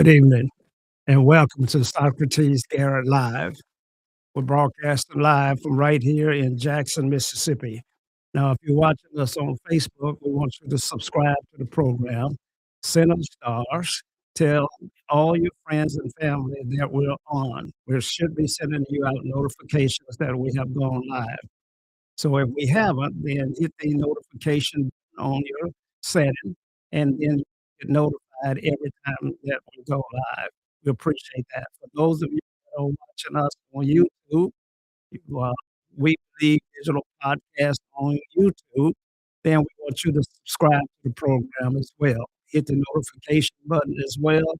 Good evening, and welcome to Socrates Garrett Live. We're broadcasting live from right here in Jackson, Mississippi. Now, if you're watching us on Facebook, we want you to subscribe to the program, send us stars, tell all your friends and family that we're on. We should be sending you out notifications that we have gone live. So if we haven't, then hit the notification on your setting, and then you get notified every time that we go live. We appreciate that. For those of you that are watching us on YouTube, you, we believe digital podcast on YouTube, then we want you to subscribe to the program as well. Hit the notification button as well.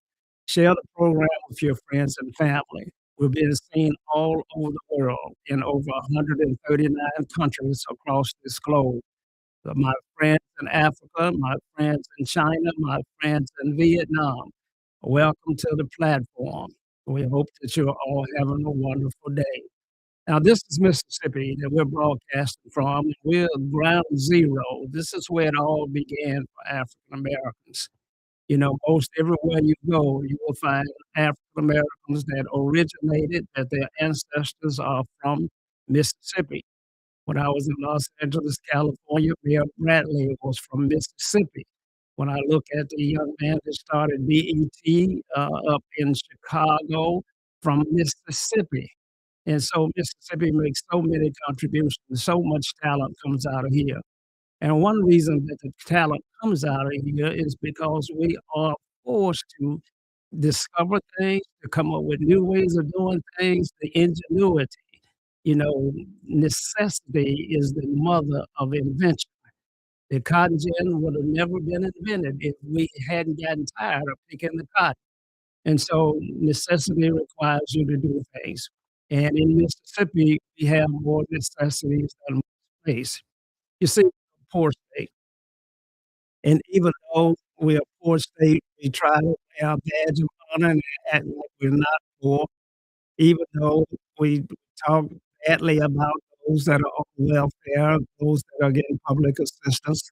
Share the program with your friends and family. We're being seen all over the world in over 139 countries across this globe. So my friends in Africa, my friends in China, my friends in Vietnam, welcome to the platform. We hope that you're all having a wonderful day. Now, this is Mississippi that we're broadcasting from. We're ground zero. This is where it all began for African Americans. You know, most everywhere you go, you will find African Americans that originated, that their ancestors are from Mississippi. When I was in Los Angeles, California, Mayor Bradley was from Mississippi. When I look at the young man that started BET up in Chicago, from Mississippi. And so Mississippi makes so many contributions, so much talent comes out of here. And one reason that the talent comes out of here is because we are forced to discover things, to come up with new ways of doing things, the ingenuity. You know, necessity is the mother of invention. The cotton gin would have never been invented if we hadn't gotten tired of picking the cotton. And so necessity requires you to do things. And in Mississippi, we have more necessities than space. You see, we're a poor state. And even though we're a poor state, we try to wear our badge of honor and act like we're not poor, even though we talk badly about those that are on welfare, those that are getting public assistance.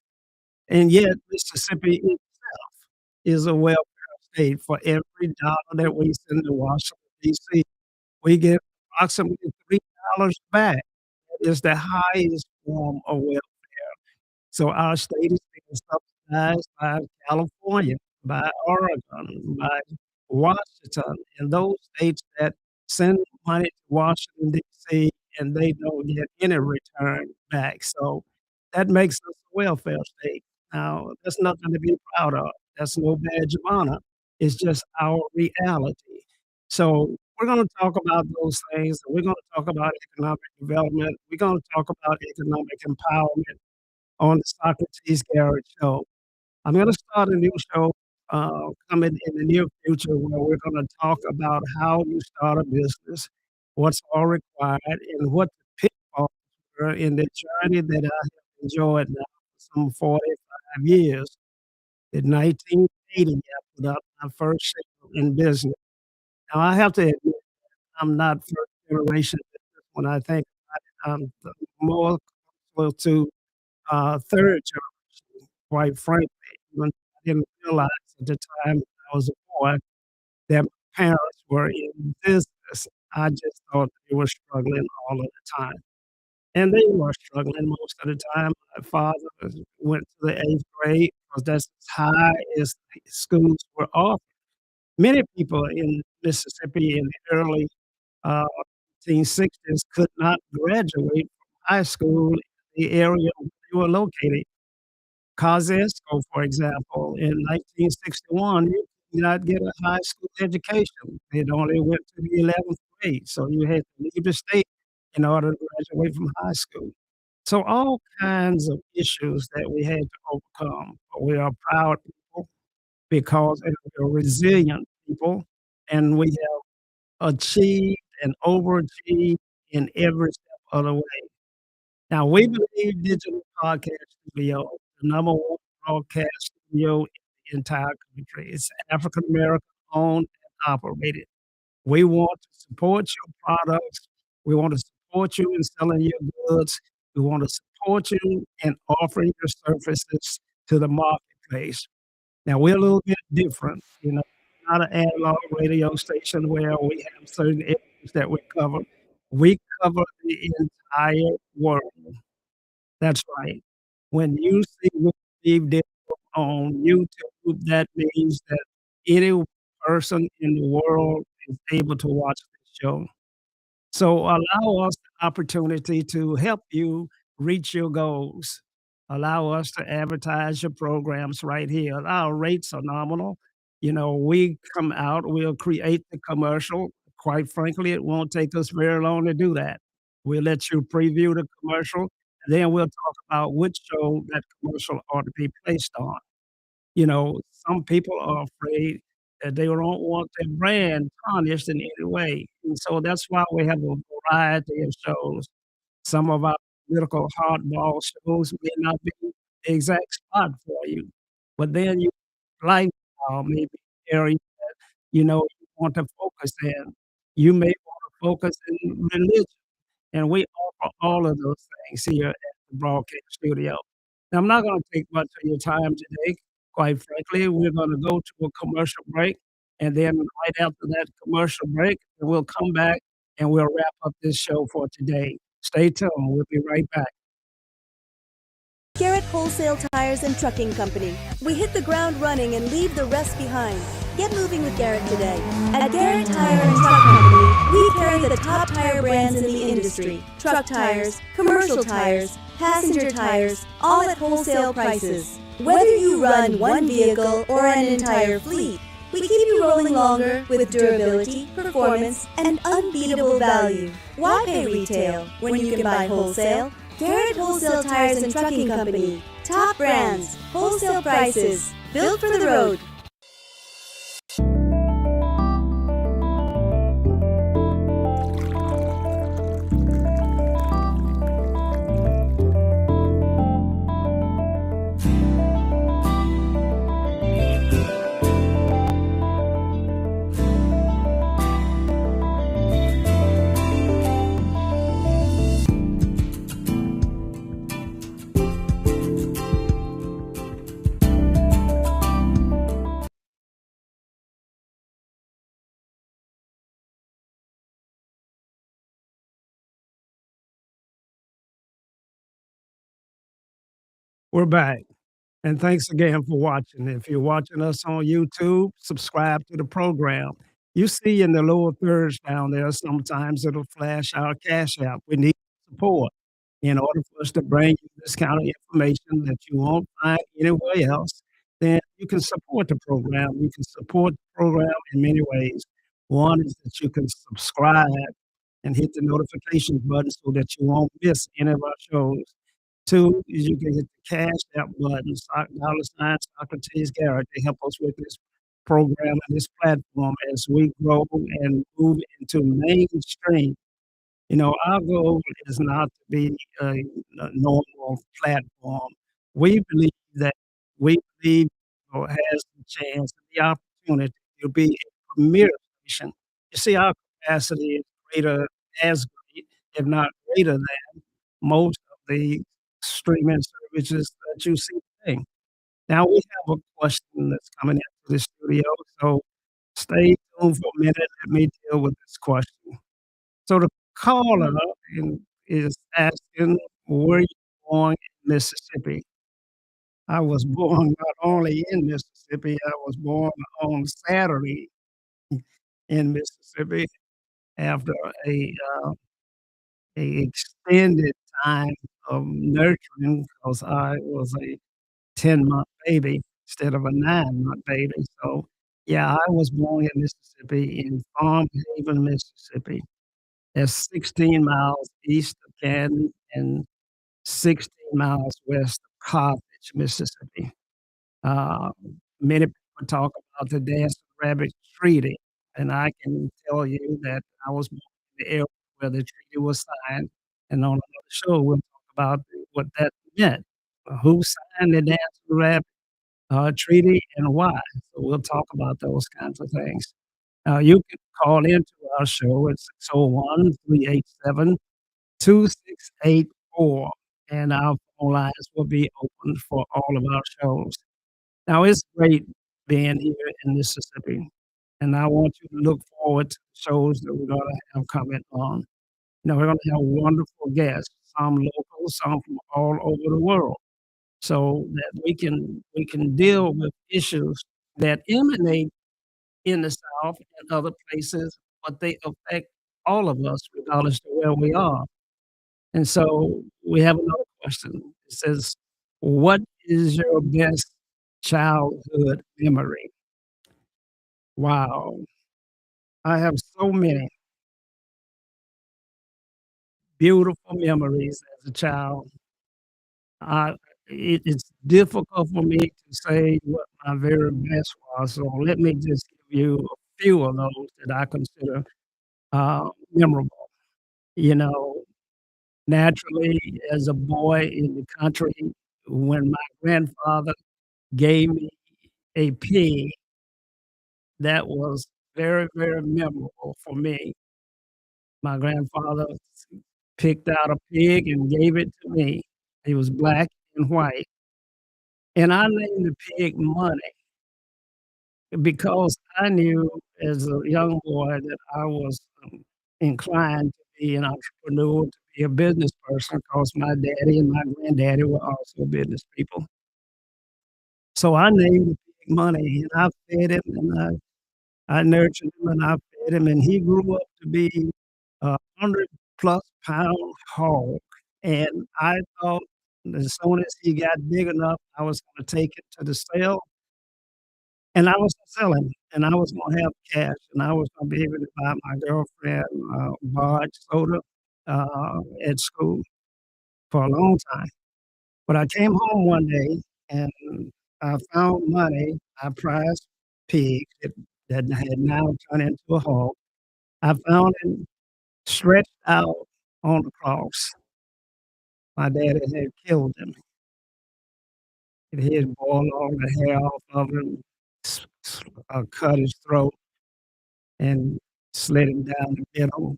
And yet, Mississippi itself is a welfare state. For every dollar that we send to Washington, D.C., we get approximately $3 back. That is the highest form of welfare. So our state is being subsidized by California, by Oregon, by Washington, and those states that send money to Washington, D.C., and they don't get any return back. So that makes us a welfare state. Now, that's nothing to be proud of. That's no badge of honor. It's just our reality. So we're going to talk about those things. We're going to talk about economic development. We're going to talk about economic empowerment on the Socrates Garrett Show. I'm going to start a new show coming in the near future where we're going to talk about how you start a business, what's all required, and what the pitfalls were in the journey that I have enjoyed now for some 45 years. In 1980, I put up my first show in business. Now, I have to admit, I'm not first generation business. When I think about it, I'm more close to third generation, quite frankly. Even I didn't realize at the time I was a boy that my parents were in business. I just thought they were struggling all of the time. And they were struggling most of the time. My father went to the 8th grade because that's as high as schools were offered. Many people in Mississippi in the early 1960s could not graduate from high school in the area where they were located. Kosciuszko, for example, in 1961, you could not get a high school education. It only went to the 11th grade, so you had to leave the state in order to graduate from high school. So all kinds of issues that we had to overcome. But we are proud people because we're resilient people, and we have achieved and overachieved in every step of the way. Now, we believe digital podcast studio, the number one broadcast studio in the entire country. It's African American owned and operated. We want to support your products. We want to support you in selling your goods. We want to support you in offering your services to the marketplace. Now, we're a little bit different, you know, not an analog radio station where we have certain areas that we cover. We cover the entire world. That's right. When you see what we've did on YouTube, that means that any person in the world is able to watch this show. So allow us the opportunity to help you reach your goals. Allow us to advertise your programs right here. Our rates are nominal. You know, we come out, we'll create the commercial. Quite frankly, it won't take us very long to do that. We'll let you preview the commercial, and then we'll talk about which show that commercial ought to be placed on. You know, some people are afraid that they don't want their brand tarnished in any way, and so that's why we have a variety of shows. Some of our political hardball shows may not be the exact spot for you, but then you lifestyle, maybe area that, you know, you want to focus in. You may wanna focus in religion. And we offer all of those things here at the broadcast studio. Now, I'm not gonna take much of your time today. Quite frankly, we're gonna go to a commercial break, and then right after that commercial break, we'll come back and we'll wrap up this show for today. Stay tuned. We'll be right back. Garrett Wholesale Tires and Trucking Company. We hit the ground running and leave the rest behind. Get moving with Garrett today. At Garrett Tire and Truck Company, we carry the top tire brands in the industry. Truck tires, commercial tires, passenger tires, all at wholesale prices. Whether you run one vehicle or an entire fleet, we keep you rolling longer with durability, performance, and unbeatable value. Why pay retail when you can buy wholesale? Garrett Wholesale Tires and Trucking Company. Top brands, wholesale prices, built for the road. We're back. And thanks again for watching. If you're watching us on YouTube, subscribe to the program. You see in the lower thirds down there, sometimes it'll flash our Cash App. We need support in order for us to bring you this kind of information that you won't find anywhere else. Then you can support the program. You can support the program in many ways. One is that you can subscribe and hit the notification button so that you won't miss any of our shows. Two is you can hit the Cash App button, $ Socrates Garrett, to help us with this program and this platform as we grow and move into mainstream. You know, our goal is not to be a normal platform. We believe has the chance and the opportunity to be a premier station. You see, our capacity is greater, as great, if not greater than most of the streaming services that you see today. Now we have a question that's coming into the studio, so stay tuned for a minute. Let me deal with this question. So the caller is asking, "Were you born in Mississippi?" I was born not only in Mississippi, I was born on Saturday in Mississippi after a, uh, a extended time of nurturing because I was a 10-month baby instead of a 9-month baby. So, yeah, I was born in Mississippi, in Farm Haven, Mississippi. That's 16 miles east of Canton and 16 miles west of Carthage, Mississippi. Uh, Many people talk about the Dancing Rabbit Treaty, and I can tell you that I was born in the area where the treaty was signed, and on another show, we'll talk about what that meant. Who signed the Dancing Rabbit Treaty and why? So we'll talk about those kinds of things. You can call into our show at 601-387-2684, and our phone lines will be open for all of our shows. Now, it's great being here in Mississippi. and I want you to look forward to the shows that we're gonna have coming on. We're gonna have wonderful guests, some local, some from all over the world, so that we can deal with issues that emanate in the South and other places, but they affect all of us regardless of where we are. And so we have another question. It says, "What is your best childhood memory?" Wow, I have so many beautiful memories as a child. I it's difficult for me to say what my very best was, so let me just give you a few of those that I consider, memorable. You know, naturally, as a boy in the country, when my grandfather gave me a pig, that was very, very memorable for me. My grandfather picked out a pig and gave it to me. He was black and white, and I named the pig Money because I knew as a young boy that I was, inclined to be an entrepreneur, to be a business person, because my daddy and my granddaddy were also business people. So I named the pig Money, and I fed him, and I nurtured him, and I fed him, and he grew up to be a 100+ pound hog, and I thought as soon as he got big enough, I was gonna take it to the sale, and I was gonna sell him, and I was gonna have cash, and I was gonna be able to buy my girlfriend, Bard soda, at school for a long time. But I came home one day, and I found Money, my prized pig that had now turned into a hog. I found him stretched out on the cross. My daddy had killed him, and he had boiled all the hair off of him, cut his throat, and slit him down the middle,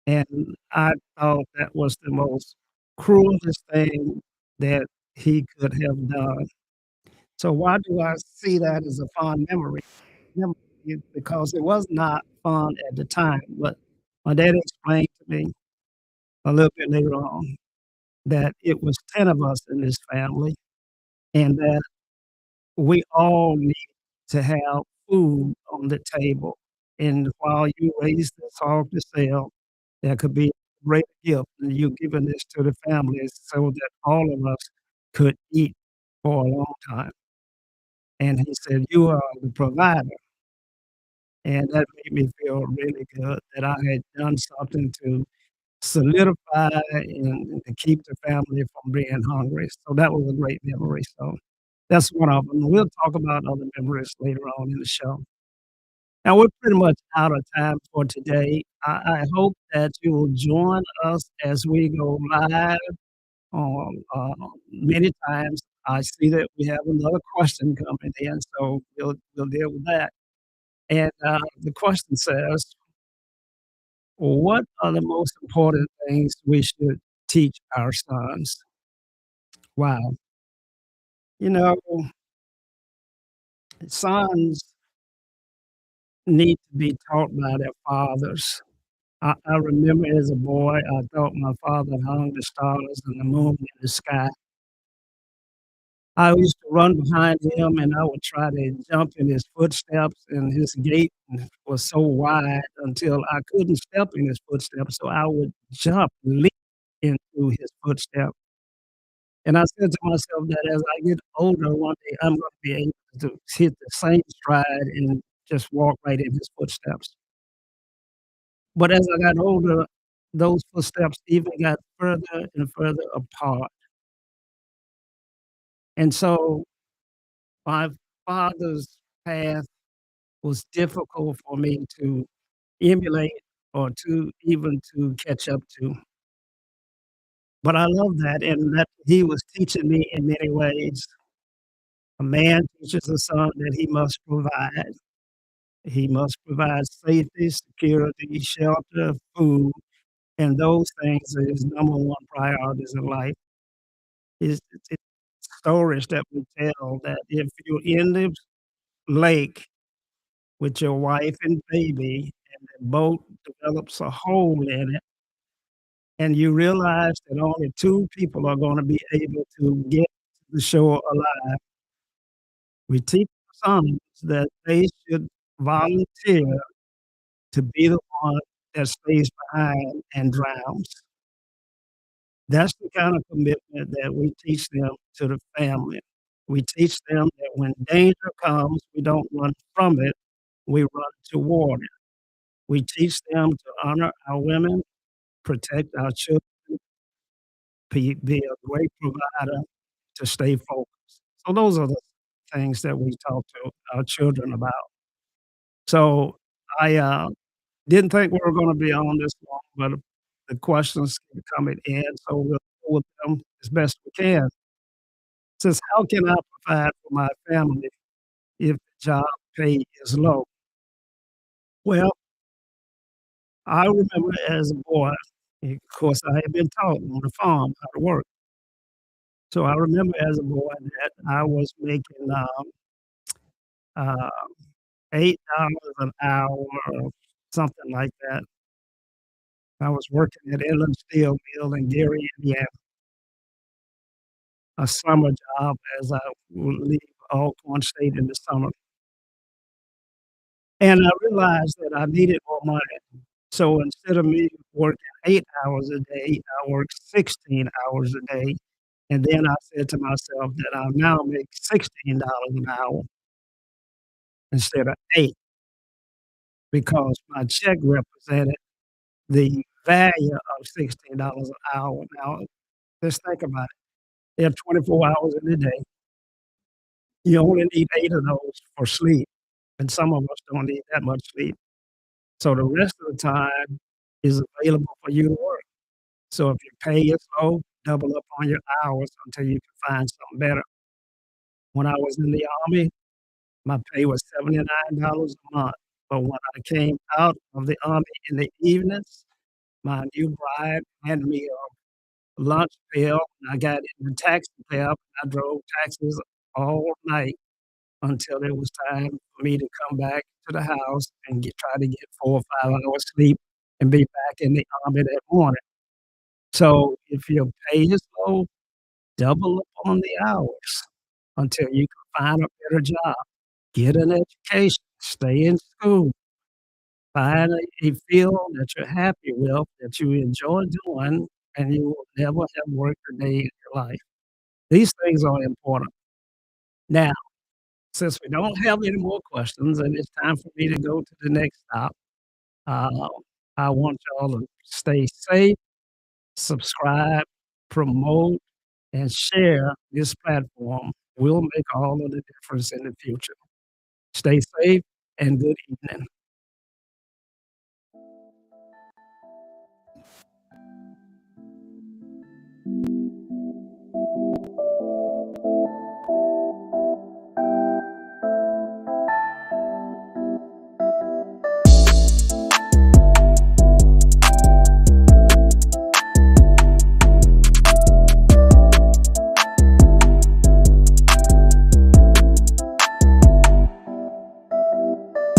and I thought that was the most cruelest thing that he could have done. So why do I see that as a fond memory? Because it was not fun at the time, but my daddy explained to me a little bit later on that it was 10 of us in this family and that we all need to have food on the table. And while you raise this hog to sell, there could be a great gift and you giving this to the family so that all of us could eat for a long time. And he said, "You are the provider." And that made me feel really good that I had done something to solidify and to keep the family from being hungry. So that was a great memory. So that's one of them. We'll talk about other memories later on in the show. Now we're pretty much out of time for today. I hope that you will join us as we go live on many times. I see that we have another question coming in, so we'll deal with that. And the question says, "What are the most important things we should teach our sons?" Wow. You know, sons need to be taught by their fathers. I remember as a boy, I thought my father hung the stars and the moon in the sky. I used to run behind him, and I would try to jump in his footsteps, and his gait was so wide until I couldn't step in his footsteps, so I would jump, leap into his footsteps. And I said to myself that as I get older, one day I'm gonna be able to hit the same stride and just walk right in his footsteps. But as I got older, those footsteps even got further and further apart. And so my father's path was difficult for me to emulate or to even to catch up to. But I love that and that he was teaching me in many ways. A man teaches a son that he must provide. He must provide safety, security, shelter, food, and those things are his number one priorities in life. It's stories that we tell that if you're in the lake with your wife and baby, and the boat develops a hole in it, and you realize that only 2 people are gonna be able to get to the shore alive. We teach our sons that they should volunteer to be the one that stays behind and drowns. That's the kind of commitment that we teach them to the family. We teach them that when danger comes, we don't run from it, we run toward it. We teach them to honor our women, protect our children, be a great provider, to stay focused. So those are the things that we talk to our children about. So I, didn't think we were gonna be on this long, but the questions keep coming in, so we'll go with them as best we can. Says, "How can I provide for my family if the job pay is low?" Well, I remember as a boy, of course, I had been taught on the farm how to work. So I remember as a boy that I was making, uh, $8 an hour or something like that. I was working at Inland Steel Mill in Gary, Indiana, a summer job as I would leave Alcorn State in the summer. And I realized that I needed more money. So instead of me working 8 hours a day, I worked 16 hours a day. And then I said to myself that I'll now make $16 an hour instead of 8 because my check represented the value of $16 an hour. Now, just think about it. You have 24 hours in a day. You only need 8 of those for sleep, and some of us don't need that much sleep. So the rest of the time is available for you to work. So if your pay is low, double up on your hours until you can find something better. When I was in the Army, my pay was $79 a month, but when I came out of the Army in the evenings, my new bride handed me a lunch bill, and I got in the taxi cab. I drove taxis all night until it was time for me to come back to the house and try to get 4 or 5 hours sleep and be back in the Army that morning. So if your pay is low, double up on the hours until you can find a better job. Get an education, stay in school, find a field that you're happy with, that you enjoy doing, and you will never have worked a day in your life. These things are important. Now, since we don't have any more questions and it's time for me to go to the next stop, uh, I want y'all to stay safe, subscribe, promote, and share this platform. Will make all of the difference in the future. Stay safe and good evening.